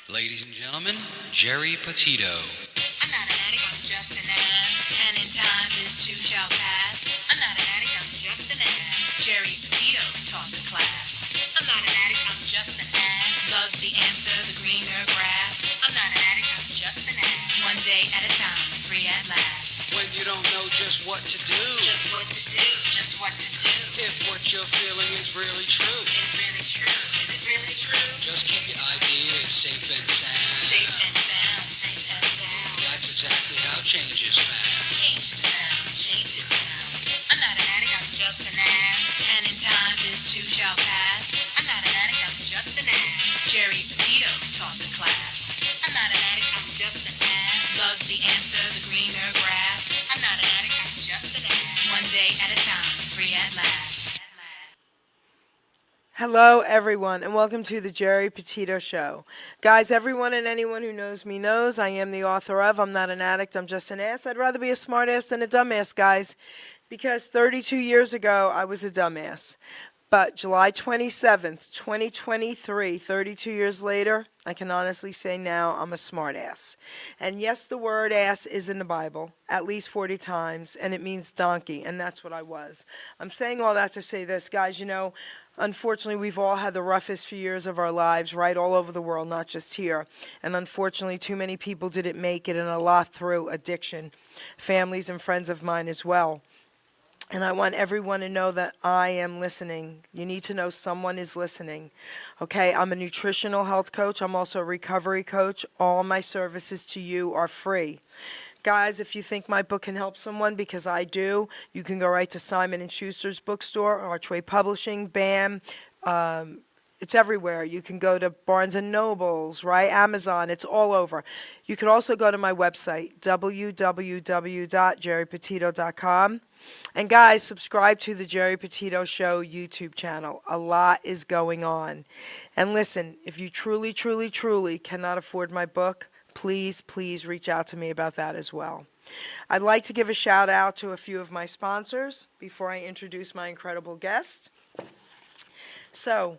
Ladies and gentlemen, Geri Petito. I'm not an addict, I'm just an ass. And in time, this too shall pass. I'm not an addict, I'm just an ass. Geri Petito taught the class. I'm not an addict, I'm just an ass. Loves the answer, the greener grass. I'm not an addict, I'm just an ass. One day at a time, free at last. When you don't know just what to do, Just what to do, just what to do. if what you're feeling is really true, Is it really true? Is it really true? just keep your ideas safe and sound. Safe and sound, safe and sound. That's exactly how change is found. Change is found, change is found. I'm not an addict, I'm just an ass. And in time, this too shall pass. I'm not an addict, I'm just an ass. Geri Petito taught the class. I'm not an addict, I'm just an ass. Loves the answer, the greener grass. I'm not an addict, I'm just an ass. One day at a time, free at last. Hello, everyone, and welcome to the Geri Petito Show. Guys, everyone and anyone who knows me knows I am the author of I'm Not an Addict, I'm Just an Ass. I'd rather be a smart ass than a dumbass, guys, because 32 years ago, I was a dumbass. But July 27th, 2023, 32 years later, I can honestly say now I'm a smart ass. And yes, the word ass is in the Bible at least 40 times, and it means donkey, and that's what I was. I'm saying all that to say this, guys, unfortunately, we've all had the roughest few years of our lives, right, all over the world, not just here. And unfortunately, too many people didn't make it, and a lot through addiction, families and friends of mine as well. And I want everyone to know that I am listening. You need to know someone is listening. Okay, I'm a nutritional health coach. I'm also a recovery coach. All my services to you are free. Guys, if you think my book can help someone, because I do, you can go right to Simon & Schuster's bookstore, Archway Publishing, BAM. It's everywhere. You can go to Barnes & Nobles, right? Amazon. It's all over. You can also go to my website, www.geripetito.com. And guys, subscribe to the Geri Petito Show YouTube channel. A lot is going on. And listen, if you truly, truly, truly cannot afford my book, please, please reach out to me about that as well. I'd like to give a shout out to a few of my sponsors before I introduce my incredible guest. So,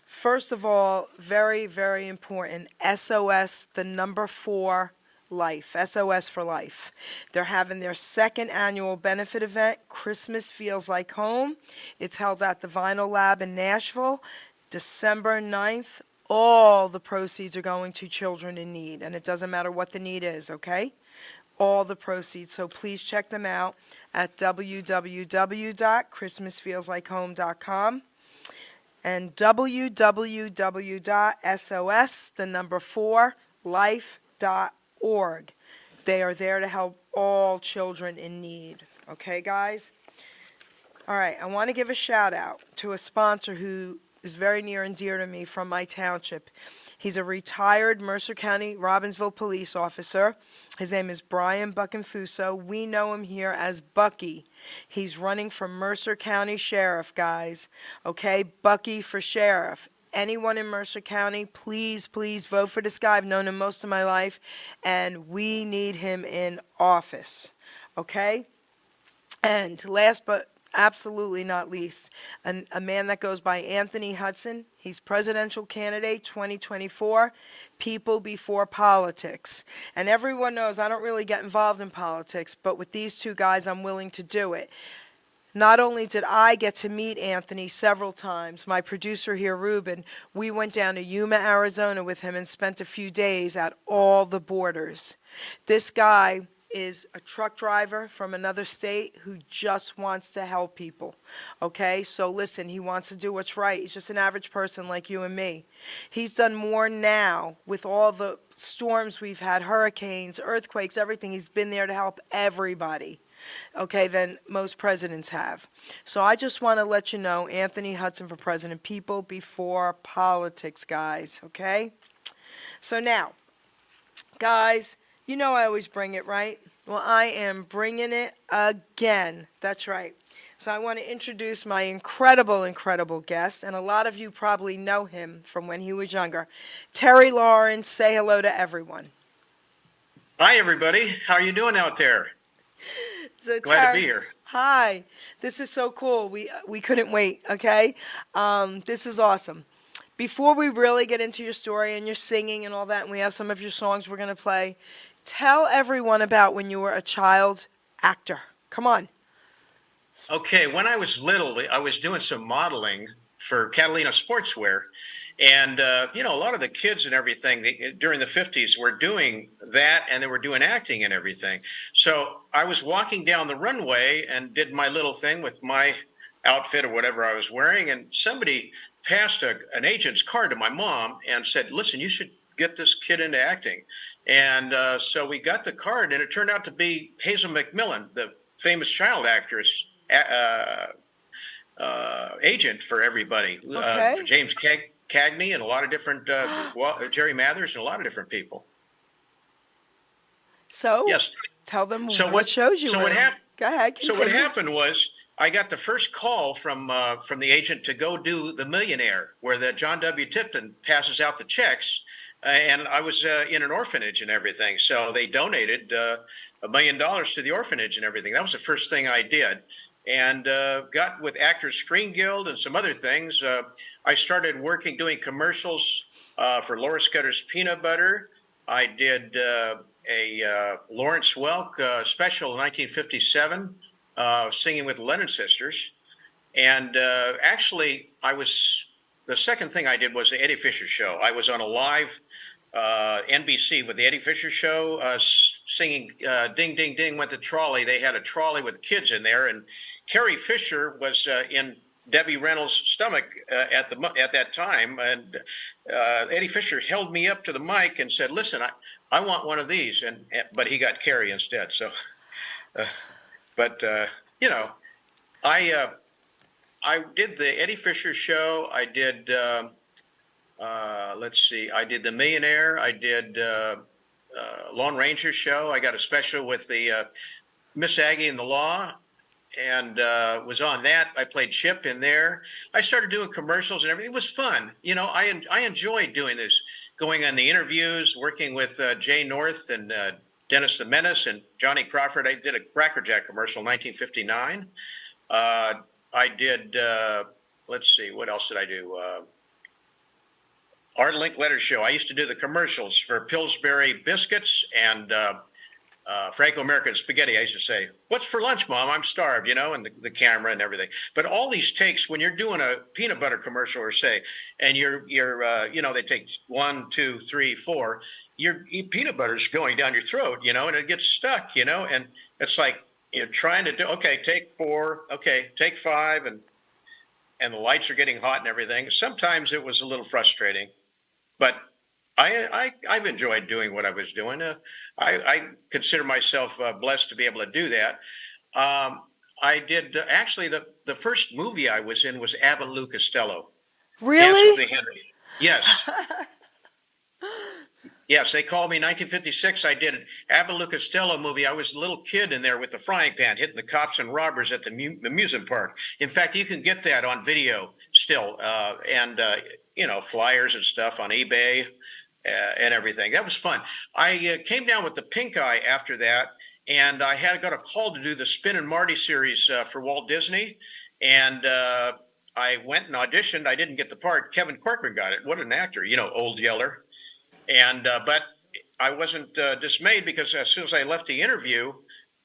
first of all, very, very important, SOS, the number 4, Life, SOS for Life. They're having their second annual benefit event, Christmas Feels Like Home. It's held at the Vinyl Lab in Nashville, December 9th. All the proceeds are going to children in need, and it doesn't matter what the need is, okay? All the proceeds, so please check them out at www.christmasfeelslikehome.com and www.sos, the number 4, life.org. They are there to help all children in need. Okay, guys? All right, I want to give a shout out to a sponsor who is very near and dear to me from my township. He's a retired Mercer County, Robbinsville police officer. His name is Brian Buckinfuso. We know him here as Bucky. He's running for Mercer County Sheriff, guys. Okay, Bucky for Sheriff. Anyone in Mercer County, please, please vote for this guy. I've known him most of my life, and we need him in office. Okay? And last but absolutely not least, a man that goes by Anthony Hudson. He's presidential candidate 2024, People Before Politics. And everyone knows I don't really get involved in politics, but with these two guys, I'm willing to do it. Not only did I get to meet Anthony several times, my producer here, Ruben, we went down to Yuma, Arizona with him and spent a few days at all the borders. This guy is a truck driver from another state who just wants to help people, okay? So listen, he wants to do what's right. He's just an average person like you and me. He's done more now with all the storms we've had, hurricanes, earthquakes, everything. He's been there to help everybody, okay, than most presidents have. So I just want to let you know, Anthony Hudson for president, People Before Politics, guys, okay? So now, guys, you know I always bring it, right? Well, I am bringing it again. That's right. So I want to introduce my incredible, incredible guest, and a lot of you probably know him from when he was younger. Terry Lawrence, say hello to everyone. Hi, everybody. How are you doing out there? So Glad to be here. Hi. This is so cool. We couldn't wait, okay? This is awesome. before we really get into your story and your singing and all that, and we have some of your songs we're going to play, tell everyone about when you were a child actor. Come on. Okay, when I was little, I was doing some modeling for Catalina Sportswear. And, a lot of the kids and everything during the 50s were doing that, and they were doing acting and everything. So I was walking down the runway and did my little thing with my outfit or whatever I was wearing. And somebody passed an agent's card to my mom and said, listen, you should get this kid into acting. And so we got the card, and it turned out to be Hazel McMillan, the famous child actress. Agent for everybody, Okay. for James Cagney and a lot of different, Jerry Mathers and a lot of different people. So, yes. Tell them so what shows you so were what in. happened? Go ahead, continue. So what happened was I got the first call from the agent to go do The Millionaire, where the John W. Tipton passes out the checks. And I was in an orphanage and everything. So they donated $1 million to the orphanage and everything. That was the first thing I did. And got with Actors Screen Guild and some other things. I started doing commercials for Laura Scudder's Peanut Butter. I did a Lawrence Welk special in 1957, singing with the Lennon Sisters. And actually, the second thing I did was the Eddie Fisher Show. I was on a live NBC with the Eddie Fisher Show, singing Ding, Ding, Ding Went the Trolley. They had a trolley with kids in there, and Carrie Fisher was in Debbie Reynolds' stomach at that time. And Eddie Fisher held me up to the mic and said, listen, I want one of these. But he got Carrie instead. So, I did the Eddie Fisher Show. I did, I did The Millionaire. I did Lone Ranger Show. I got a special with the Miss Aggie and the Law, and was on that. I played Chip in there. I started doing commercials and everything. It was fun. I enjoyed doing this, going on the interviews, working with Jay North and Dennis the Menace and Johnny Crawford. I did a Cracker Jack commercial in 1959. I did, what else did I do? Art Link Letter Show. I used to do the commercials for Pillsbury Biscuits and Franco-American Spaghetti. I used to say, what's for lunch, Mom? I'm starved, and the camera and everything. But all these takes, when you're doing a peanut butter commercial or and you're they take 1, 2, 3, 4, your peanut butter's going down your throat, and it gets stuck, and it's like, you're trying to do, okay, take 4, okay, take 5, and the lights are getting hot and everything. Sometimes it was a little frustrating, but I've enjoyed doing what I was doing. I consider myself blessed to be able to do that. I did, actually, the first movie I was in was Abbott Lou Costello. Really? Dance with the Henry. Yes. Yes, they called me in 1956. I did an Abbott Lou Costello movie. I was a little kid in there with the frying pan, hitting the cops and robbers at the amusement park. In fact, you can get that on video still, and flyers and stuff on eBay and everything. That was fun. I came down with the pink eye after that, and I got a call to do the Spin and Marty series for Walt Disney, and I went and auditioned. I didn't get the part. Kevin Corcoran got it. What an actor, Old Yeller. And but I wasn't dismayed, because as soon as I left the interview,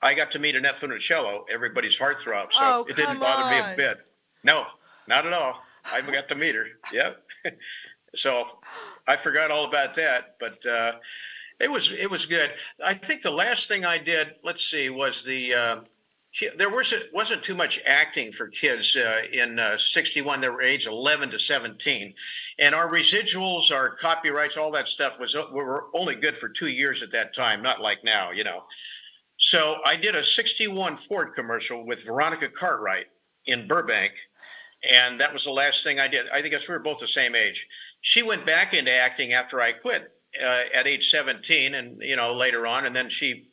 I got to meet Annette Funicello, everybody's heartthrob. So it didn't bother me a bit. No, not at all. I got to meet her. Yep. So I forgot all about that, but it was good. I think the last thing I did, was there wasn't too much acting for kids in 61. They were age 11 to 17. And our residuals, our copyrights, all that stuff were only good for 2 years at that time, not like now, So I did a 61 Ford commercial with Veronica Cartwright in Burbank. And that was the last thing I did. I think we were both the same age. She went back into acting after I quit at age 17, and later on, and then she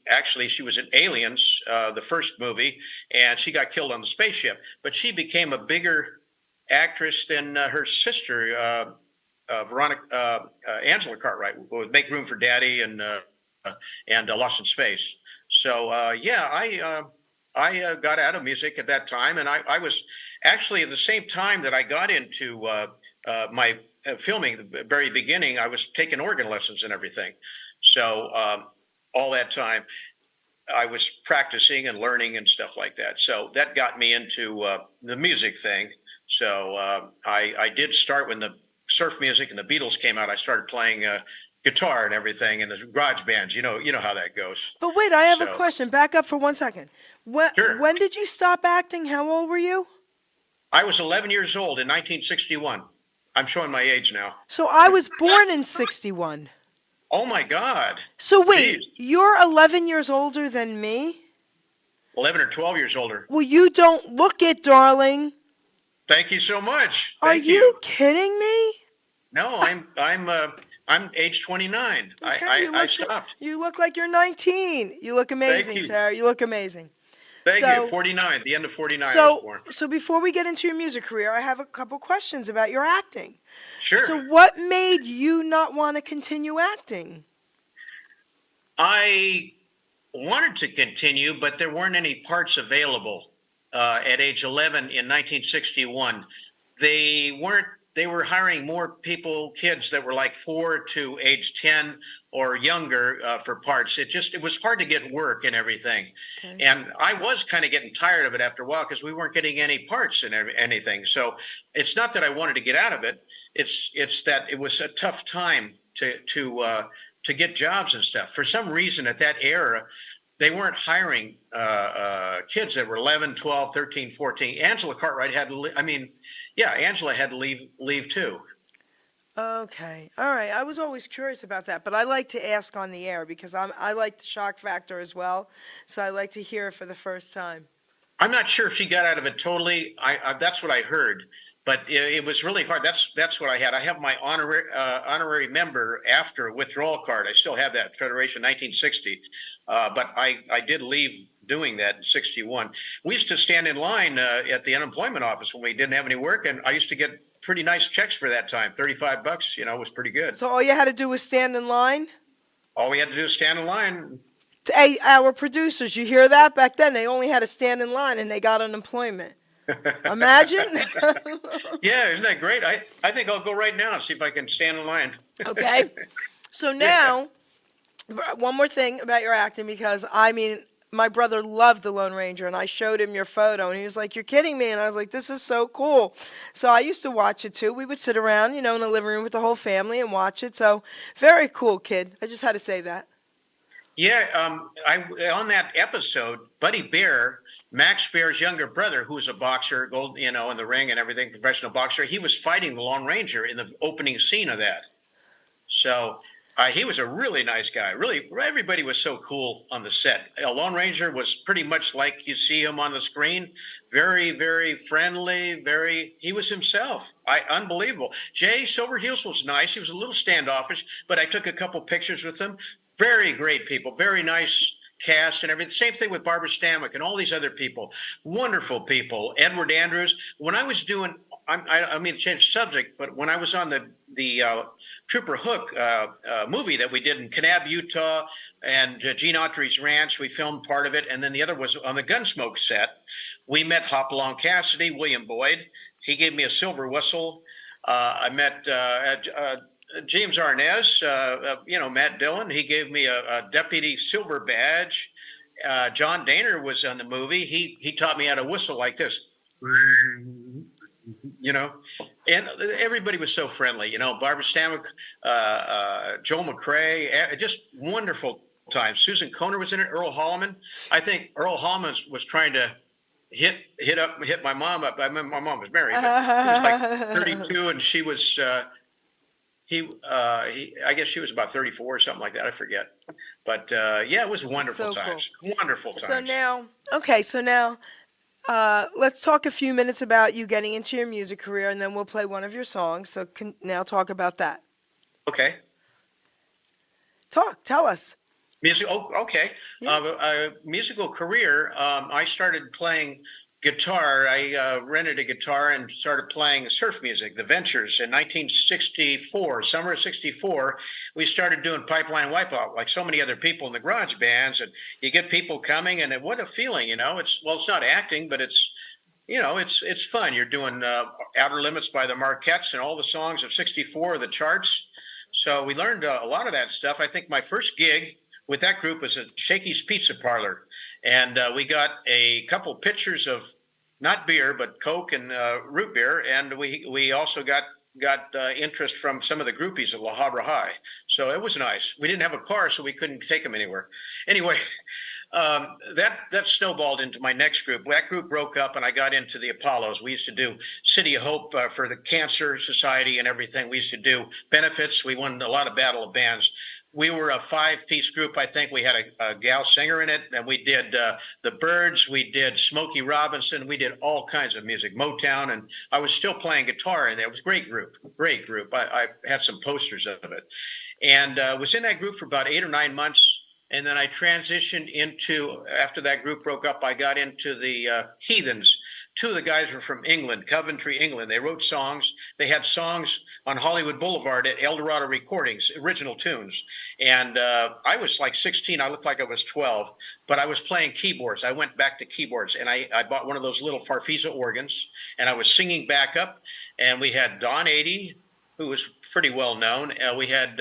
was in Aliens, the first movie, and she got killed on the spaceship. But she became a bigger actress than her sister, Angela Cartwright, would Make Room for Daddy and Lost in Space. So I got out of music at that time, and I was actually at the same time that I got into my filming, the very beginning, I was taking organ lessons and everything. So all that time, I was practicing and learning and stuff like that. So that got me into the music thing. So I did start when the surf music and the Beatles came out. I started playing guitar and everything in the garage bands. You know how that goes. But wait, I have a So- question. Back up for 1 second. Sure. When did you stop acting? How old were you? I was 11 years old in 1961. I'm showing my age now. So I was born in 61. Oh my God. So wait, Jeez. you're 11 years older than me? 11 or 12 years older. Well, you don't look it, darling. Thank you so much. Are Thank you kidding me? No, I'm age 29. Okay, I stopped. You look like you're 19. You look amazing, you. Tara. You look amazing. Thank So- you. 49. The end of 49 I was born. So before we get into your music career, I have a couple questions about your acting. Sure. So what made you not want to continue acting? I wanted to continue, but there weren't any parts available at age 11 in 1961. They were hiring more kids that were like 4 to age 10 or younger for parts. It was hard to get work and everything. Okay. And I was kind of getting tired of it after a while because we weren't getting any parts and anything. So it's not that I wanted to get out of it. It's that it was a tough time to get jobs and stuff. For some reason at that era, they weren't hiring kids that were 11, 12, 13, 14. Angela Cartwright had to Angela had to leave too. Okay. All right. I was always curious about that, but I like to ask on the air because I like the shock factor as well. So I like to hear it for the first time. I'm not sure if she got out of it totally. That's what I heard, but it was really hard. That's what I had. I have my honorary member after withdrawal card. I still have that, Federation 1960, but I did leave doing that in 61. We used to stand in line at the unemployment office when we didn't have any work, and I used to get pretty nice checks for that time. $35, was pretty good. So all you had to do was stand in line? All we had to do was stand in line. Hey, our producers, you hear that? Back then, they only had to stand in line and they got unemployment. Imagine. Yeah, isn't that great? I think I'll go right now and see if I can stand in line. Okay. So now, one more thing about your acting, because my brother loved The Lone Ranger, and I showed him your photo, and he was like, "You're kidding me," and I was like, "This is so cool." So I used to watch it too. We would sit around, in the living room with the whole family and watch it. So very cool, kid. I just had to say that. Yeah, on that episode, Buddy Bear, Max Bear's younger brother, who was a boxer, in the ring and everything, professional boxer, he was fighting the Lone Ranger in the opening scene of that. So he was a really nice guy. Really, everybody was so cool on the set. Lone Ranger was pretty much like you see him on the screen. Very, very friendly. He was himself. Unbelievable. Jay Silverheels was nice. He was a little standoffish, but I took a couple pictures with him. Very great people. Very nice cast and everything. Same thing with Barbara Stanwyck and all these other people. Wonderful people. Edward Andrews. When I was doing, I mean to change the subject, but when I was on the Trooper Hook movie that we did in Kanab, Utah, and Gene Autry's ranch, we filmed part of it, and then the other was on the Gunsmoke set. We met Hopalong Cassidy, William Boyd. He gave me a silver whistle. I met James Arnaz, Matt Dillon. He gave me a deputy silver badge. John Daner was on the movie. He taught me how to whistle like this. And everybody was so friendly. Barbara Stanwyck, Joel McRae, just wonderful times. Susan Kohner was in it. Earl Holliman. I think Earl Holliman was trying to hit my mom up. My mom was married, but he was like 32, and she was. I guess she was about 34 or something like that. I forget. But it was wonderful times. Cool. Wonderful times. So now, let's talk a few minutes about you getting into your music career, and then we'll play one of your songs. So now talk about that. Okay. Tell us. Music. Oh, okay. Yeah. Musical career. I started playing guitar. I rented a guitar and started playing surf music, the Ventures, in 1964, summer of 64. We started doing Pipeline Wipeout like so many other people in the garage bands, and you get people coming, and what a feeling, it's not acting, but it's it's fun. You're doing Outer Limits by the Marquettes and all the songs of '64, the charts. So we learned a lot of that stuff. I think my first gig with that group was at Shakey's Pizza Parlor, and we got a couple pitchers of not beer but Coke and root beer, and we also got interest from some of the groupies at La Habra High. So it was nice. We didn't have a car, so we couldn't take them anywhere. Anyway, that snowballed into my next group. That group broke up, and I got into the Apollos. We used to do City of Hope for the Cancer Society and everything. We used to do benefits. We won a lot of Battle of Bands. We were a 5-piece group. I think we had a gal singer in it, and we did the Byrds. We did Smokey Robinson. We did all kinds of music, Motown, and I was still playing guitar in there. It was a great group, great group. I have some posters of it, and was in that group for about 8 or 9 months. And then I transitioned into, after that group broke up, I got into the Heathens. 2 of the guys were from England, Coventry, England. They wrote songs. They had songs on Hollywood Boulevard at El Dorado Recordings, original tunes. And I was like 16. I looked like I was 12, but I was playing keyboards. I went back to keyboards, and I bought one of those little Farfisa organs, and I was singing backup. And we had Don Adie, who was pretty well known. We had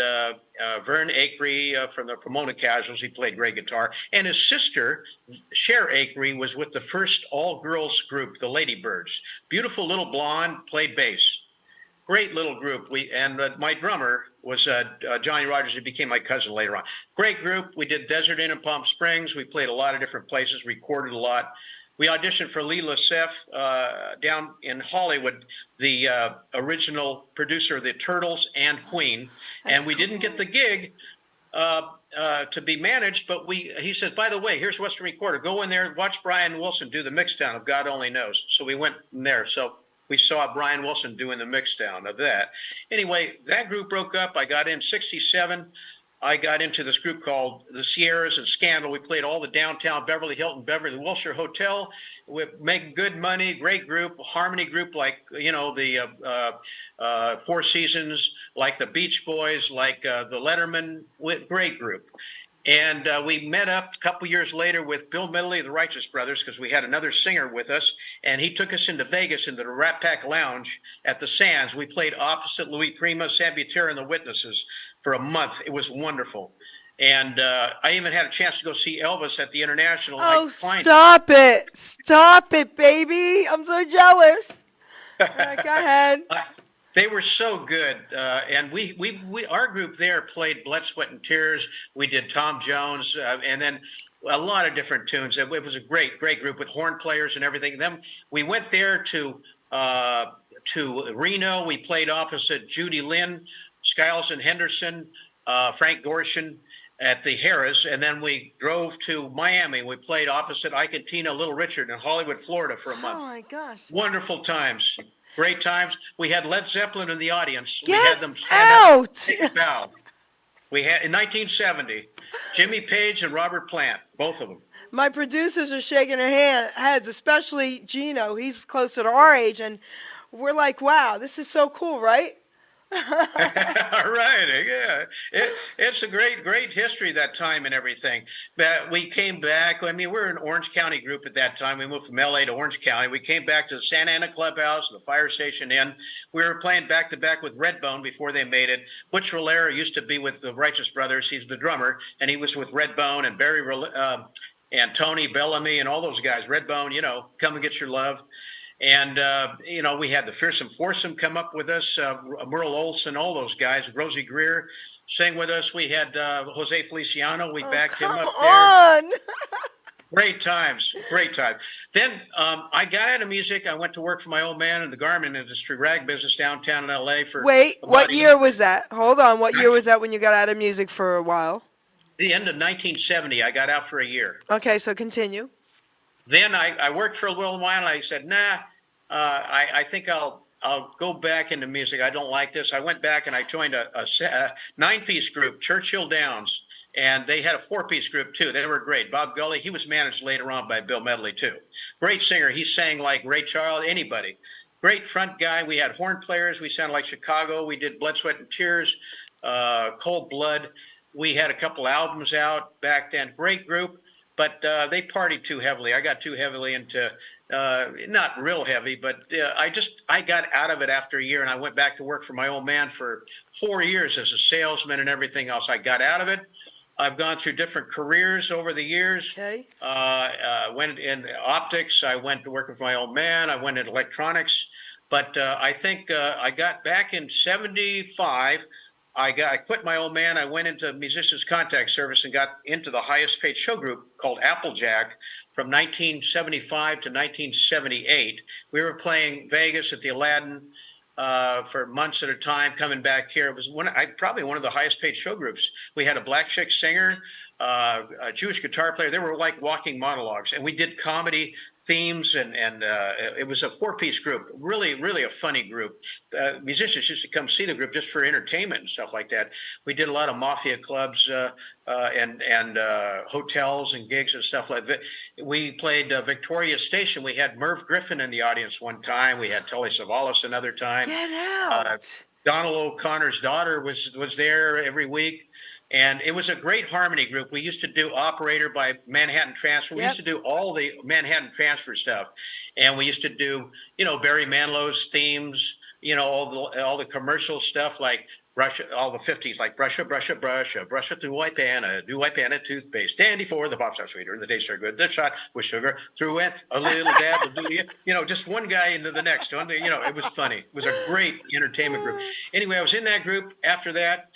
Vern Acree from the Pomona Casuals. He played great guitar. And his sister, Cher Acree, was with the first all-girls group, the Ladybirds. Beautiful little blonde, played bass. Great little group. My drummer was Johnny Rogers, who became my cousin later on. Great group. We did Desert Inn in Palm Springs. We played a lot of different places, recorded a lot. We auditioned for Lee Lasef down in Hollywood, the original producer of the Turtles and Queen. And we didn't get the gig to be managed, but he said, by the way, here's Western Recorder. Go in there, watch Brian Wilson do the mixdown of God Only Knows. So we went in there. So we saw Brian Wilson doing the mixdown of that. Anyway, that group broke up. I got in '67. I got into this group called the Sierras and Scandal. We played all the downtown Beverly Hilton, Beverly Wilshire Hotel. We make good money, great group, harmony group like, the Four Seasons, like the Beach Boys, like the Letterman, great group. And we met up a couple years later with Bill Medley of the Righteous Brothers, because we had another singer with us, and he took us into Vegas, into the Rat Pack Lounge at the Sands. We played opposite Louis Prima, Sam Butera, and the Witnesses for a month. It was wonderful. And I even had a chance to go see Elvis at the International. Oh, stop it. Stop it, baby. I'm so jealous. All right, go ahead. They were so good, and our group there played Blood, Sweat, and Tears. We did Tom Jones, and then a lot of different tunes. It was a great group with horn players and everything. Then we went there to Reno. We played opposite Judy Lynn, Skiles and Henderson, Frank Gorshin at the Harrah's, and then we drove to Miami. We played opposite Ike and Tina, Little Richard in Hollywood, Florida for a month. Oh my gosh. Wonderful times. Great times. We had Led Zeppelin in the audience. Get we had them out! Take a bow. We had in 1970, Jimmy Page and Robert Plant, both of them. My producers are shaking their heads, especially Gino. He's closer to our age, and we're like, wow, this is so cool, right? All right, yeah. It's a great history, that time and everything. But we came back. I mean, we're an Orange County group at that time. We moved from LA to Orange County. We came back to the Santa Ana Clubhouse, the Fire Station Inn. We were playing back to back with Redbone before they made it. Butch Valera used to be with the Righteous Brothers. He's the drummer, and he was with Redbone and and Tony Bellamy and all those guys. Redbone, Come and Get Your Love. And, we had the Fearsome Foursome come up with us, Merle Olson, all those guys. Rosie Greer sang with us. We had Jose Feliciano. We backed him up there. Great times. Then I got out of music. I went to work for my old man in the garment industry, rag business downtown in L.A. for what year was that? Hold on. What year was that when you got out of music for a while? The end of 1970. I got out for a year. Okay, so continue. Then I worked for a little while, and I said, nah, I think I'll go back into music. I don't like this. I went back and I joined a 9-piece group, Churchill Downs, and they had a 4-piece group too. They were great. Bob Gully, he was managed later on by Bill Medley too. Great singer. He sang like Ray Charles, anybody. Great front guy. We had horn players. We sounded like Chicago. We did Blood, Sweat, and Tears, Cold Blood. We had a couple albums out back then. Great group. But they partied too heavily. I got too heavily into not real heavy, but I got out of it after a year, and I went back to work for my old man for 4 years as a salesman and everything else. I got out of it. I've gone through different careers over the years. Okay. Went in optics. I went to work with my old man. I went into electronics. But I think I got back in '75. I quit my old man. I went into Musicians Contact Service and got into the highest paid show group called Applejack from 1975 to 1978. We were playing Vegas at the Aladdin for months at a time, coming back here. It was probably one of the highest paid show groups. We had a black chick singer, a Jewish guitar player. They were like walking monologues, and we did comedy themes, and it was a 4-piece group. Really, really a funny group. Musicians used to come see the group just for entertainment and stuff like that. We did a lot of mafia clubs and hotels and gigs and stuff like that. We played Victoria Station. We had Merv Griffin in the audience one time. We had Telly Savalas another time. Get out. Donald O'Connor's daughter was there every week. And it was a great harmony group. We used to do Operator by Manhattan Transfer. We used to do all the Manhattan Transfer stuff. And we used to do, Barry Manilow's themes, all the commercial stuff like Russia, all the 50s, like Brusha, Brusha, Brusha, Brusha through white panna, do white panna toothpaste, dandy for the pops are sweeter, the days are good, the shot with sugar, threw in a little dab will do you, just one guy into the next one, it was funny. It was a great entertainment group. Anyway, I was in that group after that.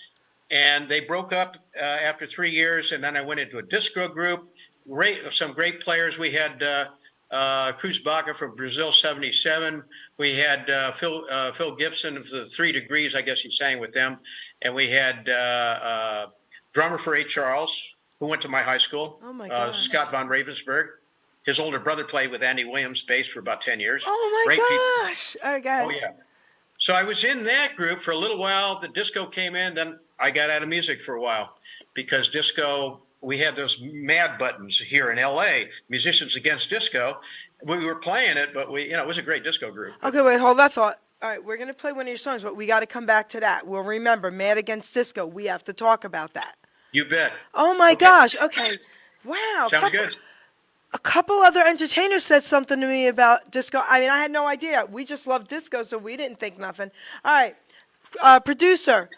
And they broke up after 3 years, and then I went into a disco group. Some great players. We had Cruz Baca from Brazil '77. We had Phil Gibson of the 3 Degrees. I guess he sang with them. And we had drummer for Ray Charles, who went to my high school. Oh my God. Scott von Ravensburg. His older brother played with Andy Williams, bass for about 10 years. Oh my gosh! All right, go ahead. Oh yeah. So I was in that group for a little while. The disco came in, then I got out of music for a while because disco, we had those mad buttons here in LA, Musicians Against Disco. We were playing it, but it was a great disco group. Okay, wait, hold that thought. All right, we're going to play one of your songs, but we got to come back to that. We'll remember Mad Against Disco. We have to talk about that. You bet. Oh my gosh. Okay. Wow. Sounds good. A couple other entertainers said something to me about disco. I mean, I had no idea. We just love disco, so we didn't think nothing. All right. Producer,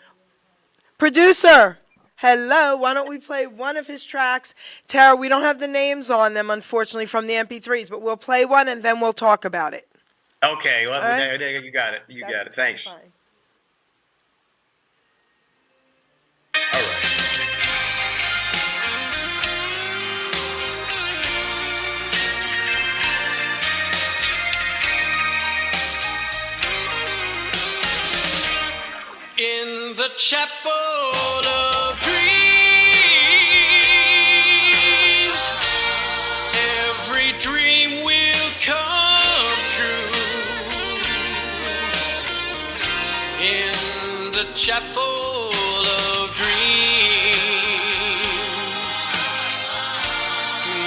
hello. Why don't we play one of his tracks? Tara, we don't have the names on them, unfortunately, from the MP3s, but we'll play one and then we'll talk about it. Okay. Well, right. You got it. You got it. Thanks. Fine. All right. In the chapel of dreams, every dream will come true. In the chapel of dreams,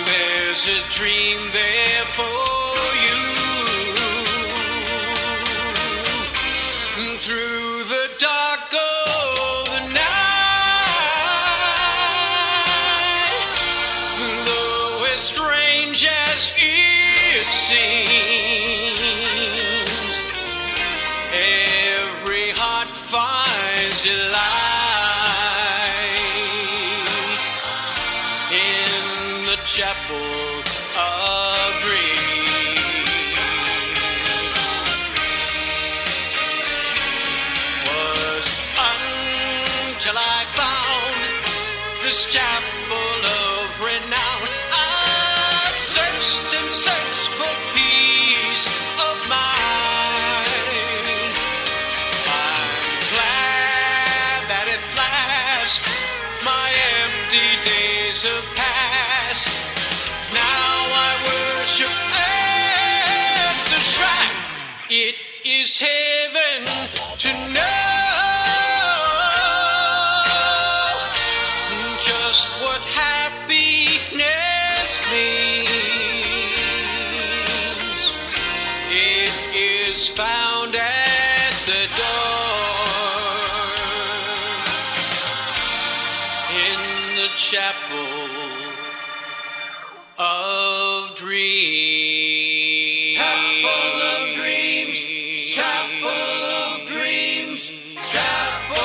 there's a dream there for you. Through the dark of the night, though as strange as it seems, every heart finds delight in the chapel of dreams. Till I found this chapel of renown, I've searched and searched for peace of mind. I'm glad that at last my empty days have passed. Now I worship at the shrine. It is heaven to know just what happiness means. It is found at the door in the chapel of dreams. Chapel of dreams, chapel of dreams, chapel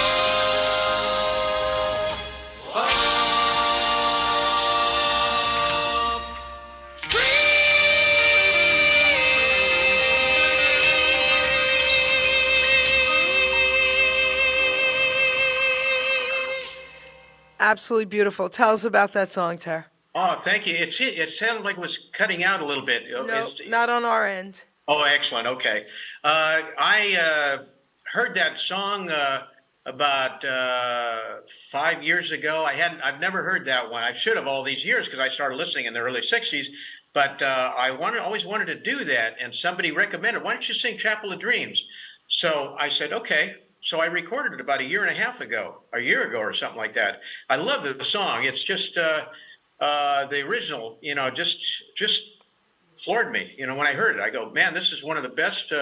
Absolutely beautiful. Tell us about that song, Tara. Oh, thank you. It sounded like it was cutting out a little bit. No, It's- not on our end. Oh, excellent. Okay. I heard that song about 5 years ago. I've never heard that one. I should have all these years because I started listening in the early 60s. But always wanted to do that. And somebody recommended, why don't you sing Chapel of Dreams? So I said, okay. So I recorded it about a year ago or something like that. I love the song. It's just the original, just floored me. When I heard it, I go, man, this is one of the best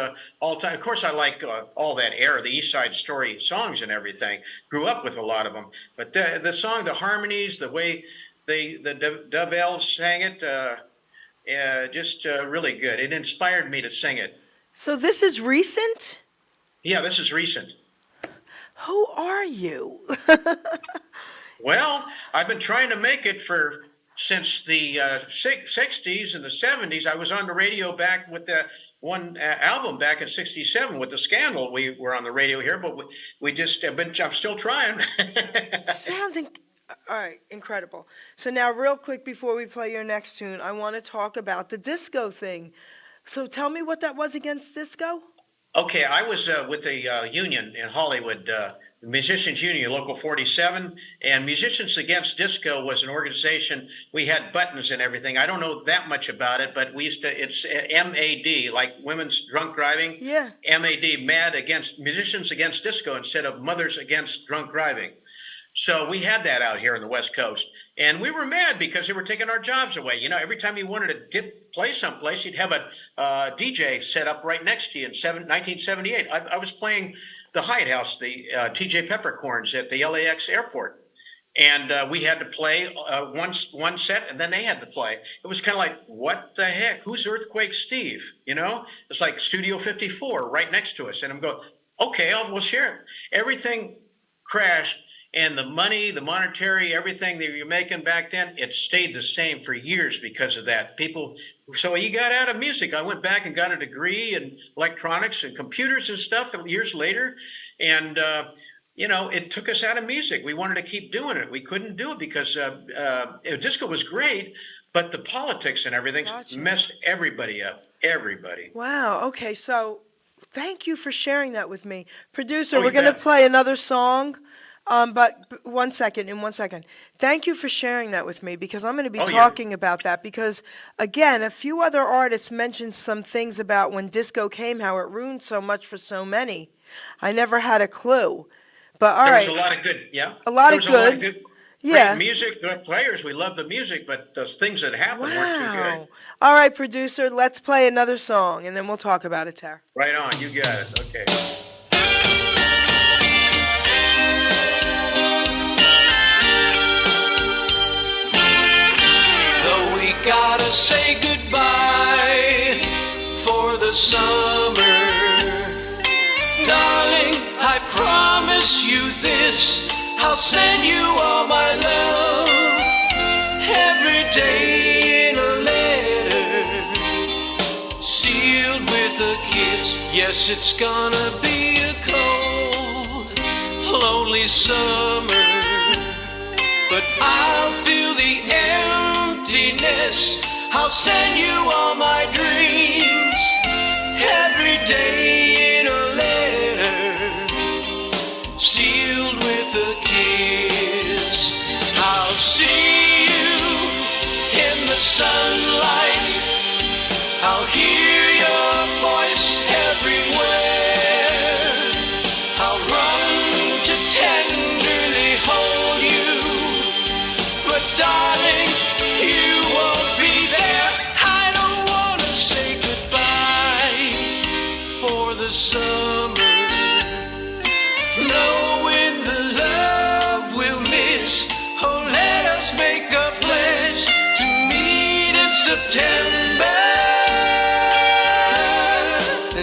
all time. Of course, I like all that era, the East Side Story songs and everything. Grew up with a lot of them. But the song, the harmonies, the way the Dove Elves sang it, just really good. It inspired me to sing it. So this is recent? Yeah, this is recent. Who are you? Well, I've been trying to make it since the 60s and the 70s. I was on the radio back with the one album back in '67 with the Scandal. We were on the radio here, but I'm still trying. All right, incredible. So now real quick before we play your next tune, I want to talk about the disco thing. So tell me what that was against disco? Okay, I was with the union in Hollywood, Musicians Union, Local 47, and Musicians Against Disco was an organization. We had buttons and everything. I don't know that much about it, but it's MAD, like Women's Drunk Driving. Yeah. MAD, Musicians Against Disco instead of Mothers Against Drunk Driving. So we had that out here on the West Coast, and we were mad because they were taking our jobs away. Every time you wanted to play someplace, you'd have a DJ set up right next to you in 1978. I was playing the Hyatt House, the TJ Peppercorns at the LAX airport, and we had to play one set, and then they had to play. It was kind of like, what the heck? Who's Earthquake Steve? It's like Studio 54 right next to us, and I'm going, okay, we'll share it. Everything crashed. And the money, the monetary, everything that you're making back then, it stayed the same for years because of that. So you got out of music. I went back and got a degree in electronics and computers and stuff years later. And, it took us out of music. We wanted to keep doing it. We couldn't do it because disco was great, but the politics and everything messed everybody up. Everybody. Wow. Okay. So thank you for sharing that with me. Producer, we're going to play another song. But in 1 second. Thank you for sharing that with me because I'm going to be talking about that because, again, a few other artists mentioned some things about when disco came, how it ruined so much for so many. I never had a clue. But all right. There was a lot of good, yeah. A lot of good. Great music, good players. We love the music, but those things that happened weren't too good. All right, producer, let's play another song, and then we'll talk about it, Tara. Right on. You got it. Okay. Gotta say goodbye for the summer. Darling, I promise you this, I'll send you all my love every day in a letter, sealed with a kiss. Yes, it's gonna be a cold, lonely summer, but I'll feel the emptiness. I'll send you all my dreams every day in a letter, sealed with a kiss. I'll see you in the sunlight. I'll hear your voice everywhere. I'll run to tenderly hold you, but darling, you won't be there. I don't want to say goodbye for the summer, knowing the love we'll miss. Oh, let us make a pledge to meet in September.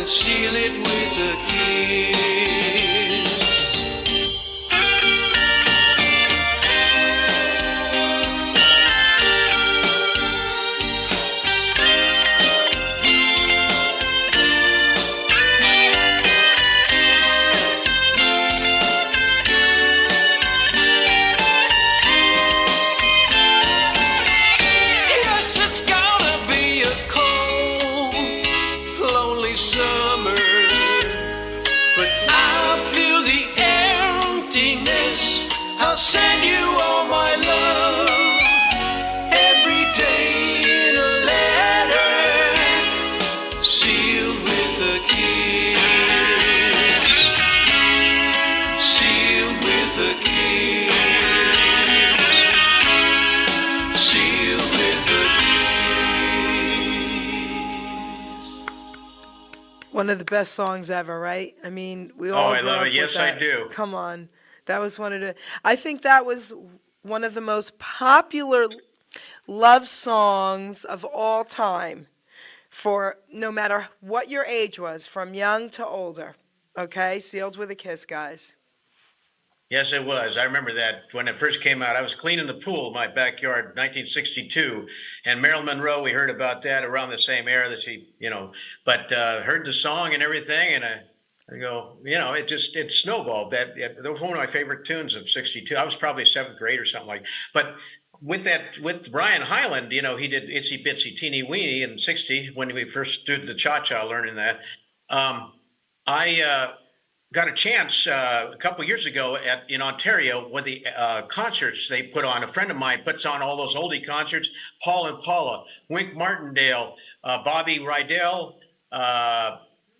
and seal it with a kiss. Yes, it's gonna be a cold, lonely summer, but I feel the emptiness. I'll send you all my love every day in a letter, sealed with a kiss, sealed with a kiss, sealed with a kiss. One of the best songs ever, right? I mean, we Oh, all I grew love up it. with Yes, I that. do. Come on. That was one of the, I think that was one of the most popular love songs of all time for no matter what your age was, from young to older. Okay? Sealed with a Kiss, guys. Yes, it was. I remember that when it first came out. I was cleaning the pool in my backyard, 1962, and Marilyn Monroe. We heard about that around the same era that she, but heard the song and everything, and I go, it snowballed. That was one of my favorite tunes of '62. I was probably seventh grade or something like. But with Brian Hyland, he did Itsy Bitsy Teeny Weeny in '60 when we first did the cha-cha, learning that. I got a chance a couple years ago in Ontario with the concerts they put on. A friend of mine puts on all those oldie concerts. Paul and Paula, Wink Martindale, Bobby Rydell,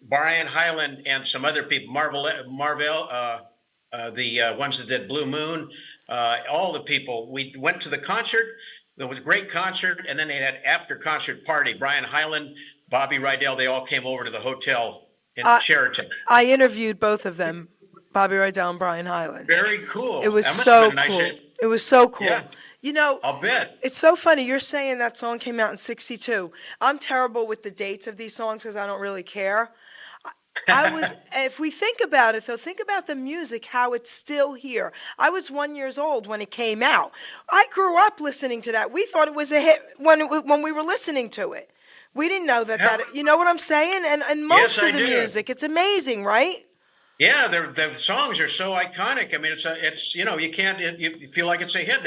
Brian Hyland, and some other people. Marvell, the ones that did Blue Moon. All the people. We went to the concert. There was a great concert, and then they had after concert party. Brian Hyland, Bobby Rydell, they all came over to the hotel in Sheraton. I interviewed both of them, Bobby Rydell and Brian Hyland. Very cool. It was That must so have been a cool. nice. It was so cool. Yeah. I'll bet. It's so funny. You're saying that song came out in '62. I'm terrible with the dates of these songs because I don't really care. If we think about it, though, think about the music, how it's still here. I was 1 year old when it came out. I grew up listening to that. We thought it was a hit when we were listening to it. We didn't know that, you know what I'm saying? And most Yes, of the music, it's amazing, right? Yeah, the songs are so iconic. I mean, it's you can't you feel like it's a hit.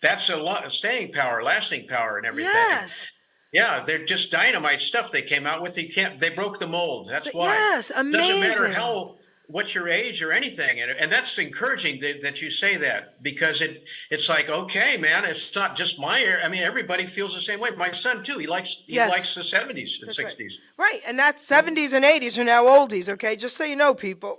That's a lot of staying power, lasting power, and everything. Yes. Yeah, they're just dynamite stuff they came out with. They broke the mold. That's why. Yes, amazing. Doesn't matter what's your age or anything, and that's encouraging that you say that, because it's like, okay, man, it's not just my era. I mean, everybody feels the same way. My son too. He likes the '70s and '60s. Right, and that '70s and '80s are now oldies. Okay, just so you know, people.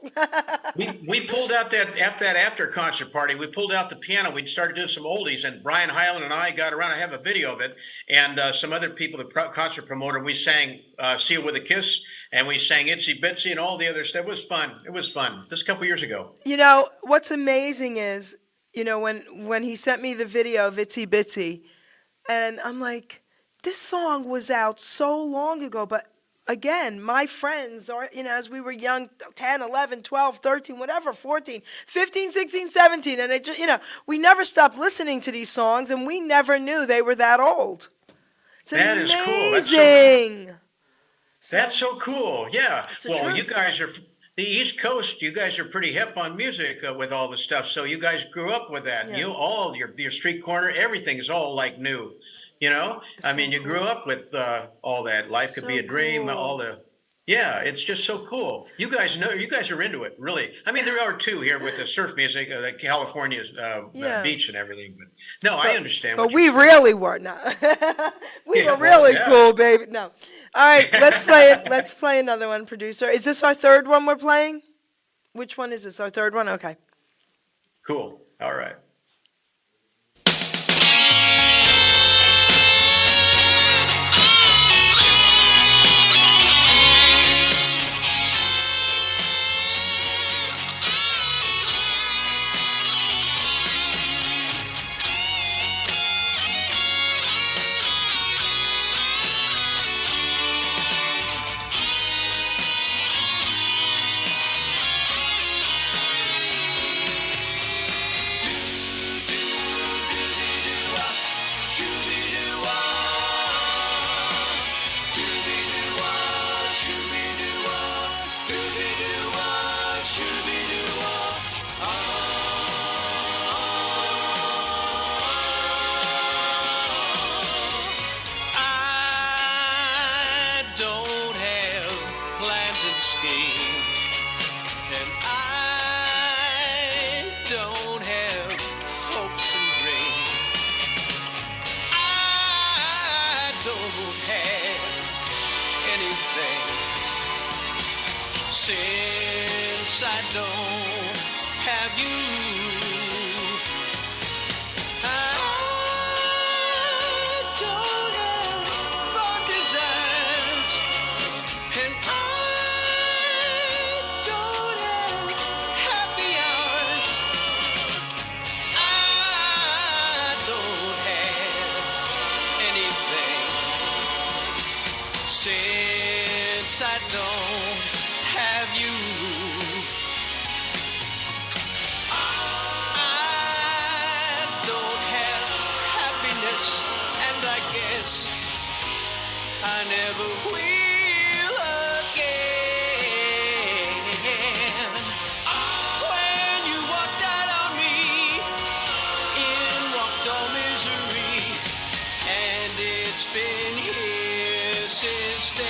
We pulled out after concert party. We pulled out the piano. We started doing some oldies, and Brian Hyland and I got around. I have a video of it, and some other people, the concert promoter. We sang "Seal with a Kiss," and we sang "Itsy Bitsy" and all the other stuff. It was fun. It was fun. Just a couple years ago. What's amazing is, when he sent me the video of Itsy Bitsy, and I'm like, this song was out so long ago, but again, my friends are, as we were young, 10, 11, 12, 13, whatever, 14, 15, 16, 17, and it just, we never stopped listening to these songs, and we never knew they were that old. It's That is amazing. cool. That's so cool. Yeah. Well, truth. you guys are the East Coast. You guys are pretty hip on music with all the stuff. So you guys grew up with that. Yeah. Your street corner, everything is all like new. I mean, you grew up with all that. Life could be a dream. Cool. It's just so cool. You guys are into it, really. I mean, there are two here with the surf music, California's beach and everything. But no, I understand. But we really were not. We were really cool, baby. No. All right, let's play it. Let's play another one, producer. Is this our third one we're playing? Which one is this? Our third one? Okay. Cool. All right. schemes, and I don't have hopes and dreams. I don't have anything since I don't have you. I don't have fond desires, and I don't have happy hours. I don't have anything since I don't have you. I don't have happiness, and I guess I never will again. When you walked out on me in walked on misery, and it's been here since then.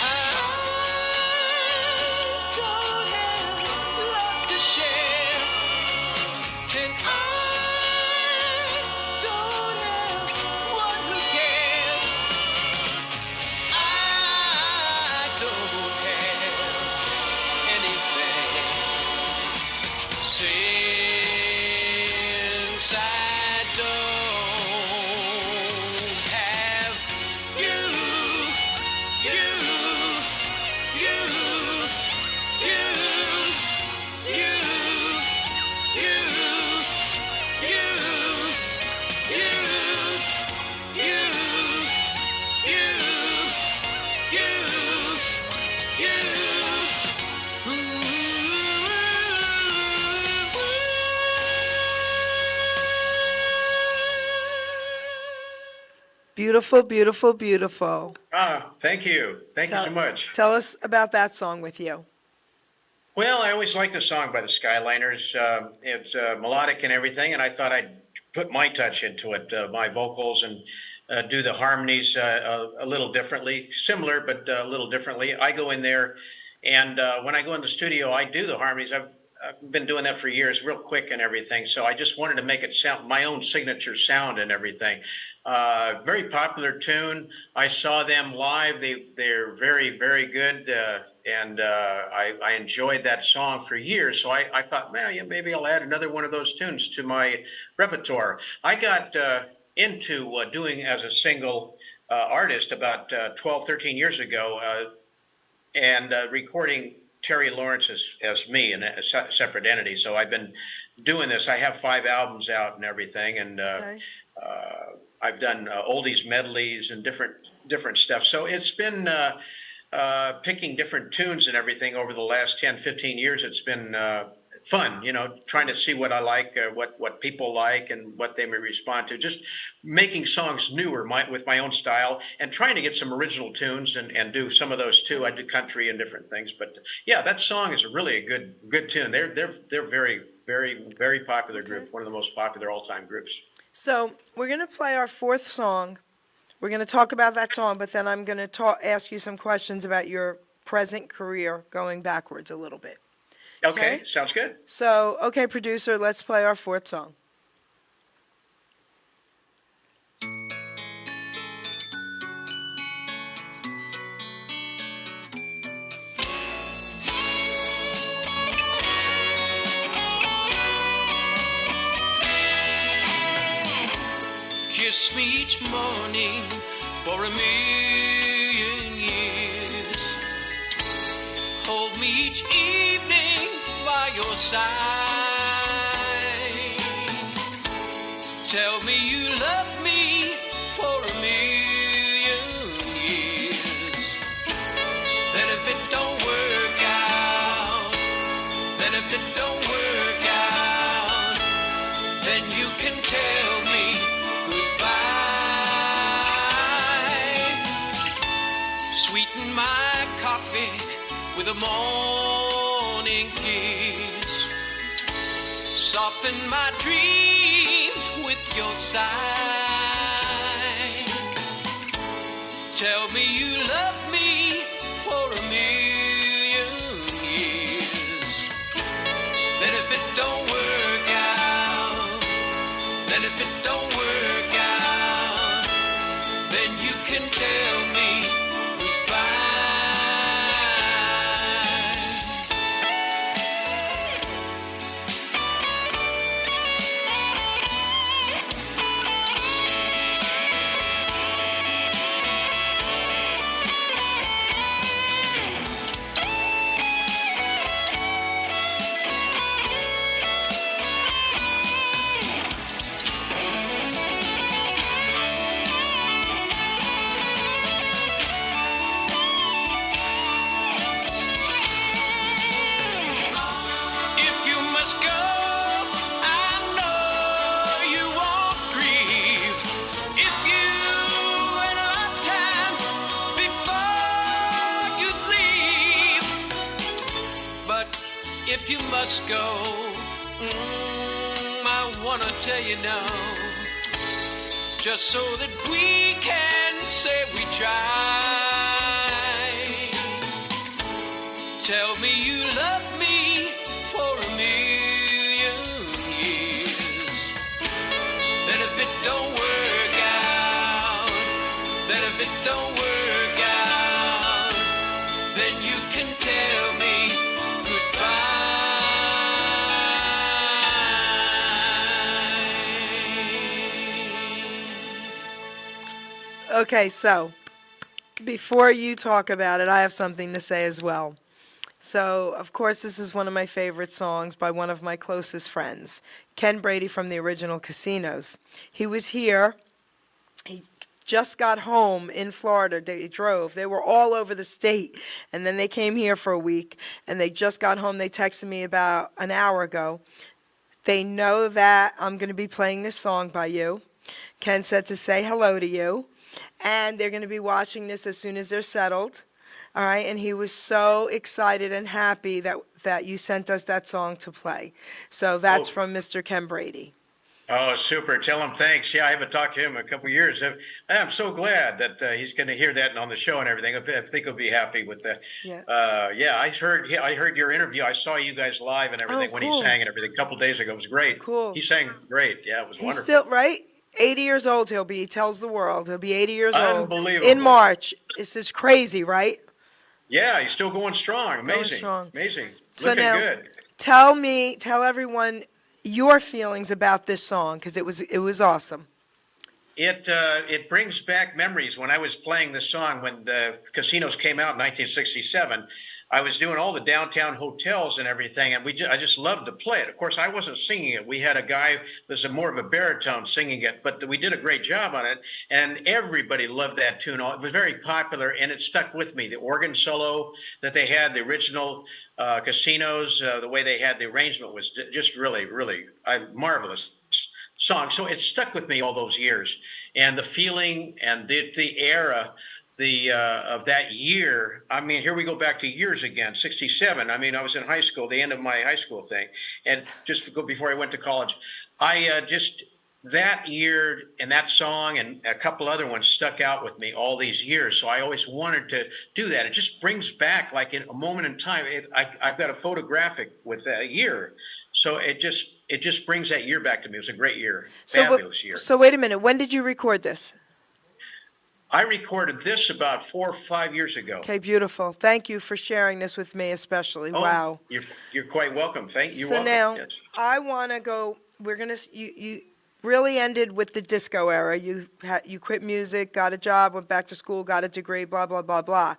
I don't have love to share, and I don't have one who cares. I don't have anything since I don't have you, you, you, you, you, you, you, Beautiful, beautiful, beautiful. Thank you. Thank you so much. Tell us about that song with you. Well, I always liked the song by the Skyliners. It's melodic and everything, and I thought I'd put my touch into it, my vocals, and do the harmonies a little differently, similar but a little differently. I go in there, and when I go in the studio, I do the harmonies. I've been doing that for years, real quick and everything. So I just wanted to make it sound my own signature sound and everything. Very popular tune. I saw them live. They're very, very good, and I enjoyed that song for years. So I thought, man, yeah, maybe I'll add another one of those tunes to my repertoire. I got into doing as a single artist about 12, 13 years ago, and recording Terry Lawrence as me in a separate entity. So I've been doing this. I have 5 albums out and everything, and I've done oldies medleys and different stuff. So it's been picking different tunes and everything over the last 10, 15 years. It's been fun, trying to see what I like, what people like, and what they may respond to. Just making songs newer with my own style, and trying to get some original tunes and do some of those too. I do country and different things, but yeah, that song is really a good tune. They're very, very, very popular group, one of the most popular all-time groups. So we're going to play our 4th song. We're going to talk about that song, but then I'm going to ask you some questions about your present career going backwards a little bit. Okay, sounds good. So, okay, producer, let's play our 4th song. Kiss me each morning for 1,000,000 years. Hold me each evening by your side. Tell me you love me for 1,000,000 years. Then if it don't work out, if it don't work out, then you can tell me goodbye. Sweeten my coffee with a morning kiss. Soften my dreams with your sigh. Tell me you love me for a million years. Then if it don't work out, then if it don't work out, then you can tell me goodbye. If you must go, I know you won't grieve. If you wait a lifetime before you leave, but if you must go, I wanna tell you no, just so that we can say we tried. Tell me you love me for a million years. Then if it don't work out, then if it don't work out, then you can tell me goodbye. Okay, so before you talk about it, I have something to say as well. So, of course, this is one of my favorite songs by one of my closest friends, Ken Brady from the original Casinos. He was here. He just got home in Florida. They drove. They were all over the state, and then they came here for a week, and they just got home. They texted me about an hour ago. They know that I'm going to be playing this song by you. Ken said to say hello to you, and they're going to be watching this as soon as they're settled. All right, and he was so excited and happy that you sent us that song to play. So that's from Mr. Ken Brady. Oh, super. Tell him thanks. Yeah, I haven't talked to him in a couple of years. I'm so glad that he's going to hear that on the show and everything. I think he'll be happy with that. Yeah. I heard your interview. I saw you guys live and everything when he cool. sang and everything a couple of days ago. It was great. Cool. He sang great. Yeah, it was He's wonderful. still, right? 80 years old he'll be. He tells the world. He'll be 80 years old. Unbelievable. In March. This is crazy, right? Yeah, he's still going strong. Amazing. strong. Amazing. So Looking now, good. tell everyone your feelings about this song, because it was awesome. It brings back memories when I was playing this song when the Casinos came out in 1967. I was doing all the downtown hotels and everything, and I just loved to play it. Of course, I wasn't singing it. We had a guy that's more of a baritone singing it, but we did a great job on it, and everybody loved that tune. It was very popular, and it stuck with me. The organ solo that they had, the original Casinos, the way they had the arrangement was just really, really marvelous song. So it stuck with me all those years, and the feeling and the era of that year. I mean, here we go back to years again, 67. I mean, I was in high school, the end of my high school thing, and just before I went to college, that year and that song and a couple other ones stuck out with me all these years. So I always wanted to do that. It just brings back, like, in a moment in time. I've got a photographic with that year, so it just brings that year back to me. It was a great year, fabulous year. So wait a minute. When did you record this? I recorded this about 4 or 5 years ago. Okay, beautiful. Thank you for sharing this with me, especially. Oh, Wow. You're quite welcome. You're So welcome. now, Yes. I want to go. You really ended with the disco era. You quit music, got a job, went back to school, got a degree, blah blah blah blah.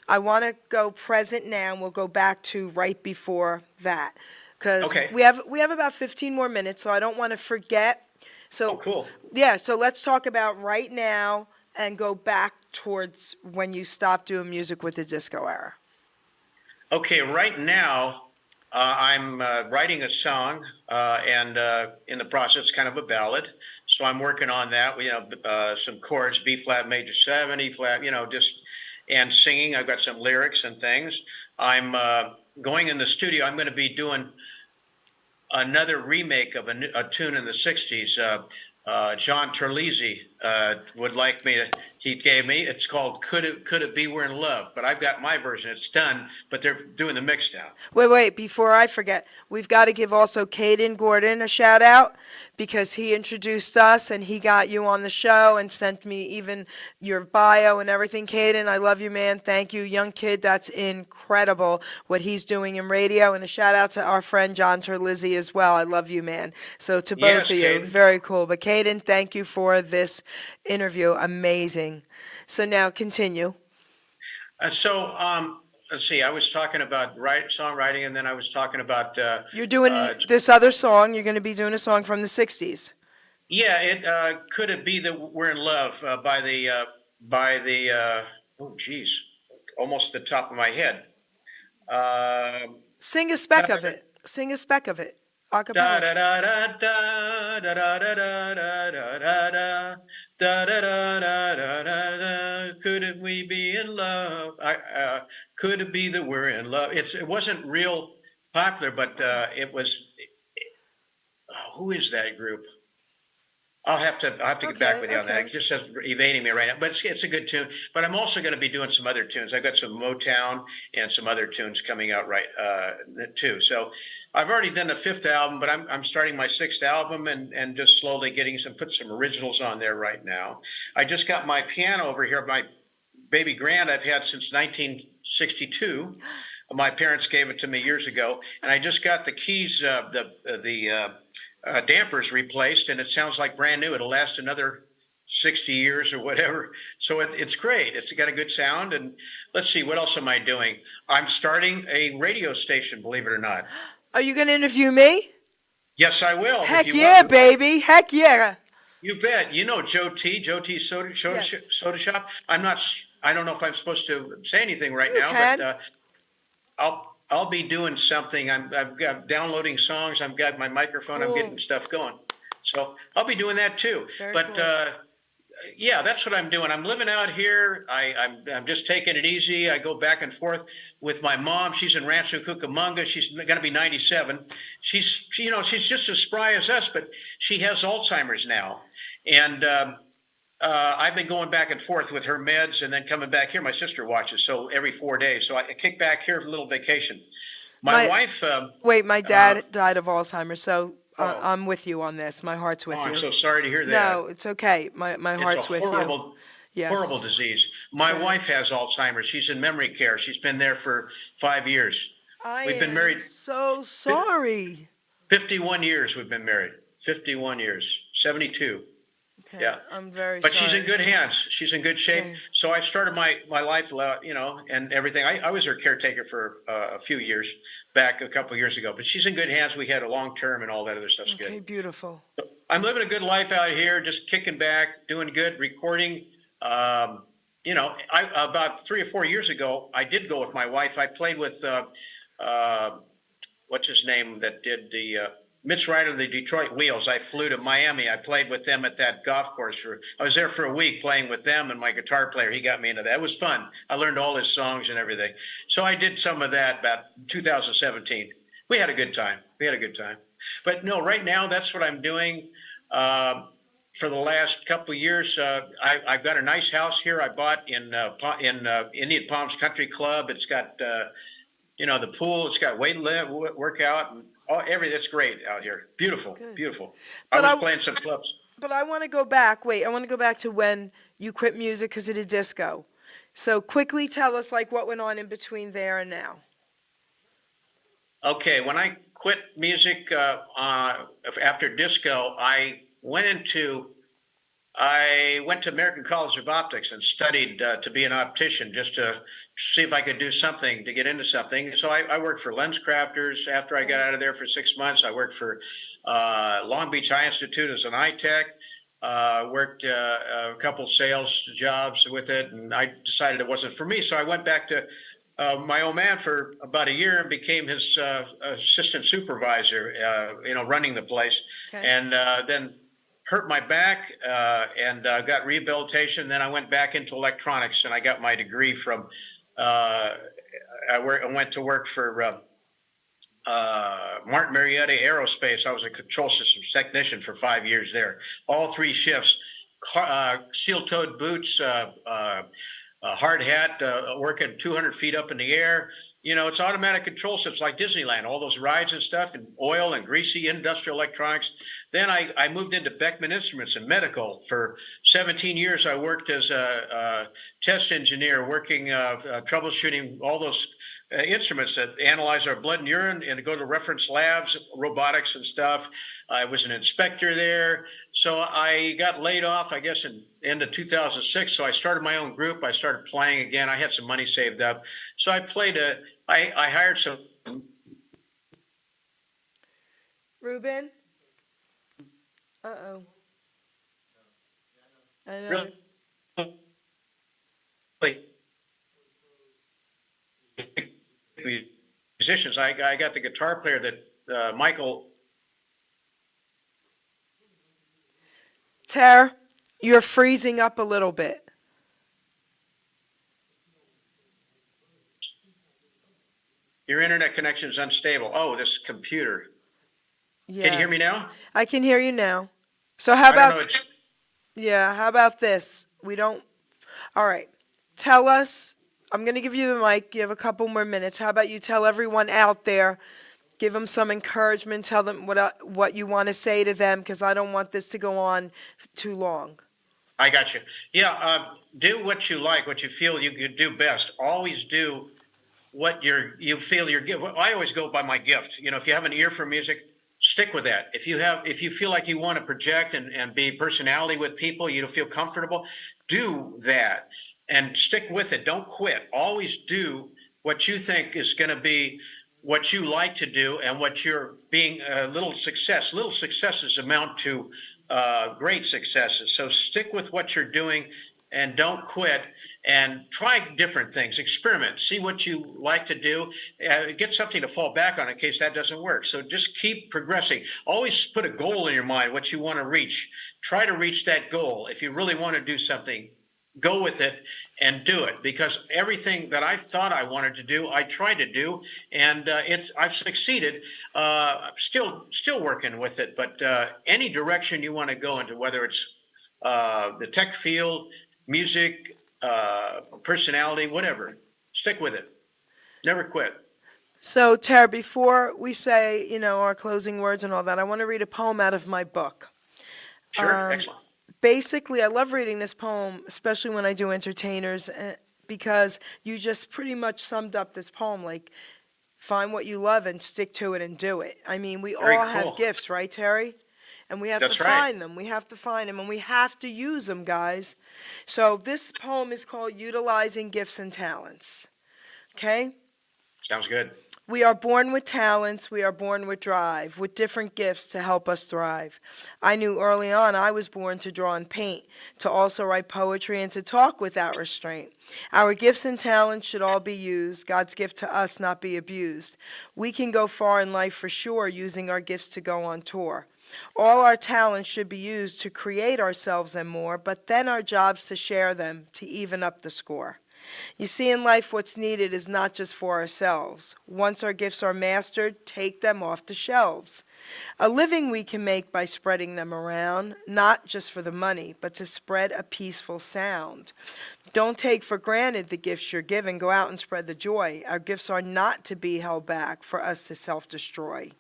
I want to go present now, and we'll go back to right before that, because Okay. we have about 15 more minutes, so I don't want to forget. So Oh, cool. Yeah, so let's talk about right now and go back towards when you stopped doing music with the disco era. Okay, right now, I'm writing a song, and in the process, kind of a ballad. So I'm working on that. We have some chords: B flat major 7, E flat, just and singing. I've got some lyrics and things. I'm going in the studio. I'm going to be doing another remake of a tune in the '60s. John Terlizzi would like me to. He gave me. It's called "Could It Be We're in Love," but I've got my version. It's done, but they're doing the mix now. Wait, before I forget, we've got to give also Caden Gordon a shout out because he introduced us and he got you on the show and sent me even your bio and everything. Caden, I love you, man. Thank you. Young kid, that's incredible what he's doing in radio. And a shout out to our friend John Terlizzi as well. I love you, man. So to both Yes, of you, Caden. very cool. But Caden, thank you for this interview. Amazing. So now continue. Let's see. I was talking about songwriting, and then I was talking about You're doing this other song. You're going to be doing a song from the 60s. yeah. Could it be that we're in love by the oh geez, almost the top of my head. Sing a speck of it. Sing a speck of it. Da Acapella. da da da da da da da da da da da da da da da da da. Could we be in love? Could it be that we're in love? It wasn't real popular, but it was. Who is that group? I'll have to get back with you on that. Okay. It just evading me right now, but it's a good tune. But I'm also going to be doing some other tunes. I've got some Motown and some other tunes coming out too. So I've already done the 5th album, but I'm starting my 6th album and just slowly put some originals on there right now. I just got my piano over here, my baby grand I've had since 1962. My parents gave it to me years ago, and I just got the keys, the dampers replaced, and it sounds like brand new. It'll last another 60 years or whatever. So it's great. It's got a good sound. And let's see, what else am I doing? I'm starting a radio station, believe it or not. Are you going to interview me? Yes, I will. if Heck you yeah, want. baby. Heck yeah. You bet. You know Joe T. Soda Yes. Soda Shop. I don't know if I'm supposed to say anything right You now, can. but I'll be doing something. I've got downloading songs. I've got my microphone. I'm Cool. getting stuff going. So I'll be doing that too. Very But cool. yeah, that's what I'm doing. I'm living out here. I'm just taking it easy. I go back and forth with my mom. She's in Rancho Cucamonga. She's going to be 97. She's just as spry as us, but she has Alzheimer's now. And I've been going back and forth with her meds and then coming back here. My sister watches, so every 4 days. So I kick back here for a little vacation. My wife. Wait, my dad died of Alzheimer's, so Oh. I'm with you on this. My heart's with Oh, you. I'm so sorry to hear that. No, it's okay. My heart's It's a with horrible, you. Yes. horrible disease. My Yeah. wife has Alzheimer's. She's in memory care. She's been there for 5 years. We've been am married so sorry. 51 years. We've been married. 51 years. 72. Okay, Yeah. I'm very But sorry. she's in good hands. She's in good shape. Okay. So I started my life, and everything. I was her caretaker for a few years back a couple years ago. But she's in good hands. We had a long term and all that other stuff's Okay, good. beautiful. I'm living a good life out here, just kicking back, doing good, recording. About 3 or 4 years ago, I did go with my wife. I played with what's his name that did the Mitch Ryder of the Detroit Wheels. I flew to Miami. I played with them at that golf course. I was there for a week playing with them, and my guitar player, he got me into that. It was fun. I learned all his songs and everything. So I did some of that about 2017. We had a good time. But no, right now, that's what I'm doing. For the last couple of years, I've got a nice house here I bought in Indian Palms Country Club. It's got, the pool. It's got workout, and everything. It's great out here. Beautiful, Good. beautiful. But I was I- playing some clubs. But I want to go back. Wait, I want to go back to when you quit music because of the disco. So quickly tell us like what went on in between there and now. Okay, when I quit music after disco, I went to American College of Optics and studied to be an optician, just to see if I could do something to get into something. So I worked for Lens Crafters. After I got out of there for 6 months, I worked for Long Beach Eye Institute as an eye tech. Worked a couple sales jobs with it, and I decided it wasn't for me. So I went back to my old man for about a year and became his assistant supervisor, running the place. Okay. And then hurt my back and got rehabilitation. Then I went back into electronics and I got my degree from, I went to work for Martin Marietta Aerospace. I was a control systems technician for 5 years there. All three shifts, steel-toed boots, a hard hat, working 200 feet up in the air. It's automatic control systems like Disneyland, all those rides and stuff, and oil and greasy industrial electronics. Then I moved into Beckman Instruments and medical. For 17 years, I worked as a test engineer, working troubleshooting all those instruments that analyze our blood and urine and go to reference labs, robotics and stuff. I was an inspector there. So I got laid off, I guess, in end of 2006. So I started my own group. I started playing again. I had some money saved up. So I hired some. Ruben? Uh-oh. I know. Musicians. I got the guitar player that Michael. Tara, you're freezing up a little bit. Your internet connection is unstable. Oh, this computer. Yeah. Can you hear me now? I can hear you now. So how about, I don't know, yeah, how about this? All right. Tell us, I'm going to give you the mic. You have a couple more minutes. How about you tell everyone out there, give them some encouragement, tell them what you want to say to them, because I don't want this to go on too long. I got you. Yeah, do what you like, what you feel you could do best. Always do what you feel your gift. I always go by my gift. If you have an ear for music, stick with that. If you feel like you want to project and be personality with people, you feel comfortable, do that and stick with it. Don't quit. Always do what you think is going to be what you like to do and what you're being a little success. Little successes amount to great successes. So stick with what you're doing and don't quit. And try different things, experiment, see what you like to do, get something to fall back on in case that doesn't work. So just keep progressing. Always put a goal in your mind, what you want to reach. Try to reach that goal. If you really want to do something, go with it and do it, because everything that I thought I wanted to do, I tried to do, and I've succeeded. I'm still working with it, but any direction you want to go into, whether it's the tech field, music, personality, whatever, stick with it. Never quit. So, Tara, before we say, our closing words and all that, I want to read a poem out of my book. Sure, excellent. Basically, I love reading this poem, especially when I do entertainers, because you just pretty much summed up this poem, like, find what you love and stick to it and do it. I mean, we Very all cool. have gifts, right, Terry? And we have That's to right. find them. We have to find them, and we have to use them, guys. So this poem is called Utilizing Gifts and Talents. Okay? Sounds good. We are born with talents. We are born with drive, with different gifts to help us thrive. I knew early on I was born to draw and paint, to also write poetry, and to talk without restraint. Our gifts and talents should all be used. God's gift to us not be abused. We can go far in life for sure, using our gifts to go on tour. All our talents should be used to create ourselves and more, but then our job's to share them, to even up the score. You see, in life, what's needed is not just for ourselves. Once our gifts are mastered, take them off the shelves. A living we can make by spreading them around, not just for the money, but to spread a peaceful sound. Don't take for granted the gifts you're given. Go out and spread the joy. Our gifts are not to be held back for us to self-destroy.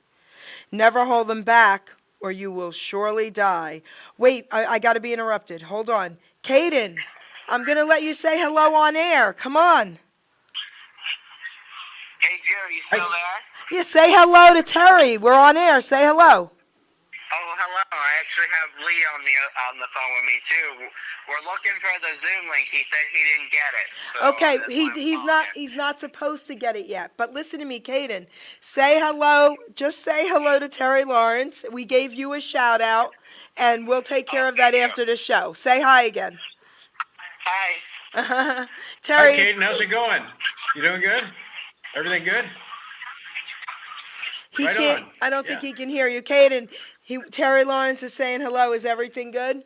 Never hold them back, or you will surely die. Wait, I got to be interrupted. Hold on. Caden, I'm going to let you say hello on air. Come on. Hey, Jerry, you still there? Yeah, say hello to Terry. We're on air. Say hello. Oh, hello. I actually have Lee on the phone with me, too. We're looking for the Zoom link. He said he didn't get it. So Okay, that's why I'm he's not supposed to get it yet. But listen to me, Caden. Say hello. Just say hello to Terry Lawrence. We gave you a shout out, and we'll take care of that after the show. Say hi again. Hi. Hi, Terry, Caden. How's it going? You doing good? Everything good? he Right can't. on. I don't think Yeah. he can hear you, Caden. Terry Lawrence is saying hello. Is everything good?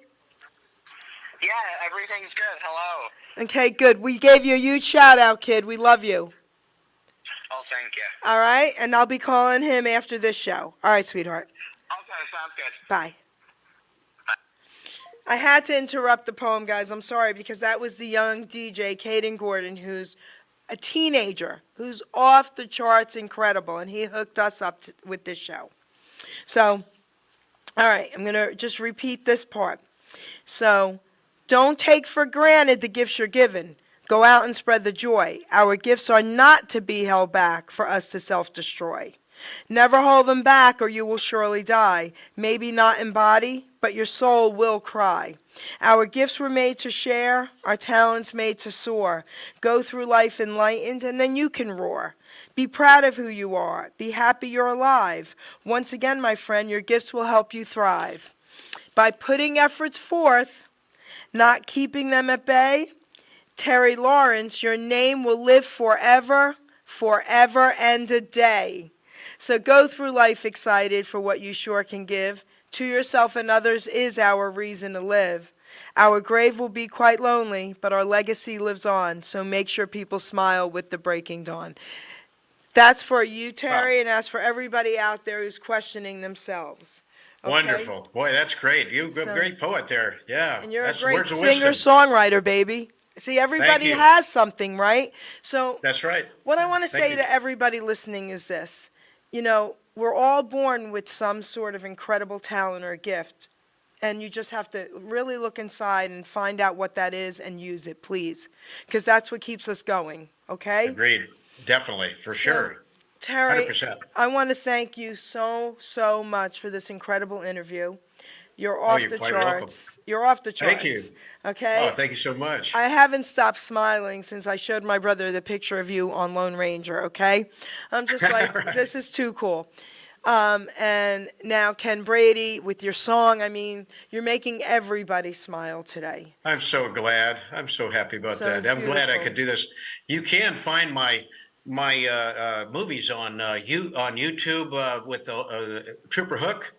Yeah, everything's good. Hello. Okay, good. We gave you a huge shout out, kid. We love you. Oh, thank you. All right, and I'll be calling him after this show. All right, sweetheart. Okay, sounds good. Bye. I had to interrupt the poem, guys. I'm sorry, because that was the young DJ, Caden Gordon, who's a teenager, who's off the charts incredible, and he hooked us up with this show. So, all right, I'm going to just repeat this part. So, don't take for granted the gifts you're given. Go out and spread the joy. Our gifts are not to be held back for us to self-destroy. Never hold them back or you will surely die. Maybe not in body, but your soul will cry. Our gifts were made to share, our talents made to soar. Go through life enlightened and then you can roar. Be proud of who you are. Be happy you're alive. Once again, my friend, your gifts will help you thrive. By putting efforts forth, not keeping them at bay, Terry Lawrence, your name will live forever, forever and a day. So go through life excited for what you sure can give. To yourself and others is our reason to live. Our grave will be quite lonely, but our legacy lives on. So make sure people smile with the breaking dawn. That's for you, Terry, and that's for everybody out there who's questioning themselves. Okay? Wonderful. Boy, that's great. You're a So- great poet there. Yeah. And you're That's a great words of wisdom. singer-songwriter, baby. See, everybody you. has something, right? So That's right. what I want to Thank say you. to everybody listening is this. You know, we're all born with some sort of incredible talent or gift. And you just have to really look inside and find out what that is and use it, please. Because that's what keeps us going, okay? Agreed. Definitely. For So, sure. Terry, 100%. I want to thank you so, so much for this incredible interview. You're Oh, off you're the quite welcome. charts. You're off the charts. Thank you. Okay? Oh, thank you so much. I haven't stopped smiling since I showed my brother the picture of you on Lone Ranger, okay? I'm just like, Right. this is too cool. And now Ken Brady with your song, I mean, you're making everybody smile today. I'm so glad. I'm so happy about So that. it's I'm glad I beautiful. could do this. You can find my movies on YouTube with Trooper Hook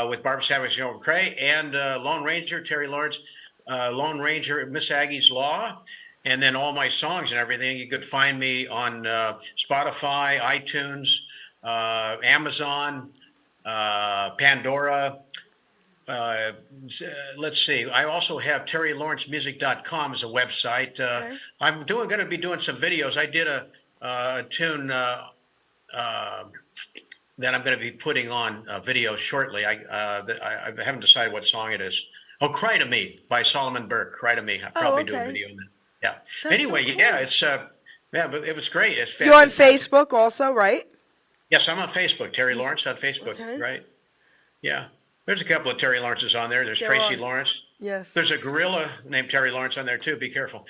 with Barbara Savage and Joel McCrae and Lone Ranger Terry Lawrence, Lone Ranger Miss Aggie's Law, and then all my songs and everything. You could find me on Spotify, iTunes, Amazon, Pandora. Let's see. I also have terrylawrencemusic.com as a website. Okay. I'm going to be doing some videos. I did a tune that I'm going to be putting on video shortly. I haven't decided what song it is. Oh, "Cry to Me" by Solomon Burke. "Cry to Me." I'll probably do a okay. video on that. Yeah. That's Anyway, so yeah, cool. it's yeah, but it was great. It's You're on fantastic. Facebook also, right? Yes, I'm on Facebook. Terry Lawrence on Facebook. Okay. Right. Yeah. There's a couple of Terry Lawrences on there. There's There Tracy are. Lawrence. Yes. There's a gorilla named Terry Lawrence on there too. Be careful.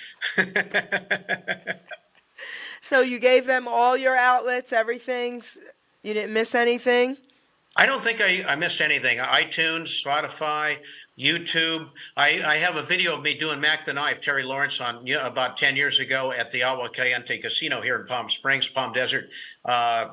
So you gave them all your outlets, everything's, you didn't miss anything? I don't think I missed anything. iTunes, Spotify, YouTube. I have a video of me doing Mac the Knife, Terry Lawrence, on about 10 years ago at the Agua Caliente Casino here in Palm Springs, Palm Desert.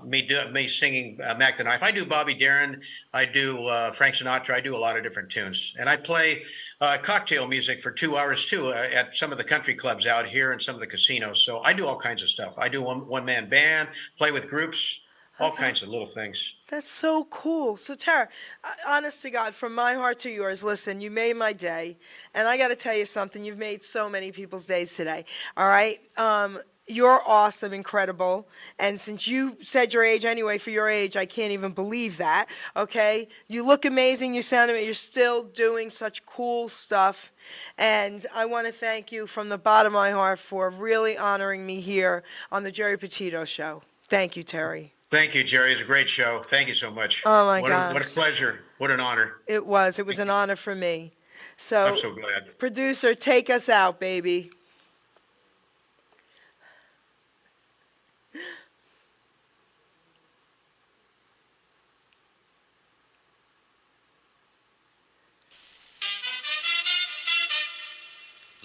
Me singing Mac the Knife. I do Bobby Darin. I do Frank Sinatra. I do a lot of different tunes. And I play cocktail music for 2 hours too at some of the country clubs out here and some of the casinos. So I do all kinds of stuff. I do one-man band, play with groups, all kinds of little things. That's so cool. So Tara, honest to God, from my heart to yours, listen, you made my day. And I got to tell you something, you've made so many people's days today. All right? You're awesome, incredible. And since you said your age anyway, for your age, I can't even believe that. Okay? You look amazing, you sound amazing, you're still doing such cool stuff. And I want to thank you from the bottom of my heart for really honoring me here on the Geri Petito Show. Thank you, Terry. Thank you, Jerry. It's a great show. Thank you so much. Oh, my what gosh. What a pleasure. What an honor. It was an honor for me. So, I'm so glad. producer, take us out, baby.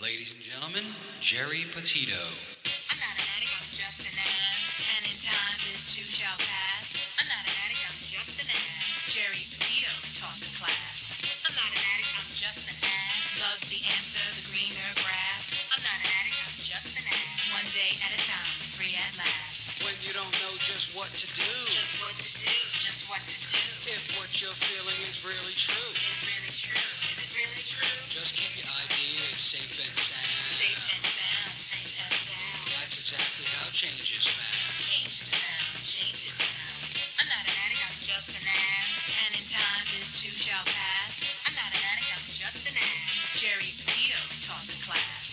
Ladies and gentlemen, Geri Petito. I'm not an addict, I'm just an ass. And in time, this too shall pass. I'm not an addict, I'm just an ass. Geri Petito taught the class. I'm not an addict, I'm just an ass. Loves the answer, the greener grass. I'm not an addict, I'm just an ass. One day at a time, free at last. When you don't know just what to do, Just what to do, just what to do. if what you're feeling is really true, Is it really true? Is it really true? Just keep your ideas safe and sound. Safe and sound, safe and sound. That's exactly how change is found. Change is found, change is found. I'm not an addict, I'm just an ass. And in time, this too shall pass. I'm not an addict, I'm just an ass. Geri Petito taught the class.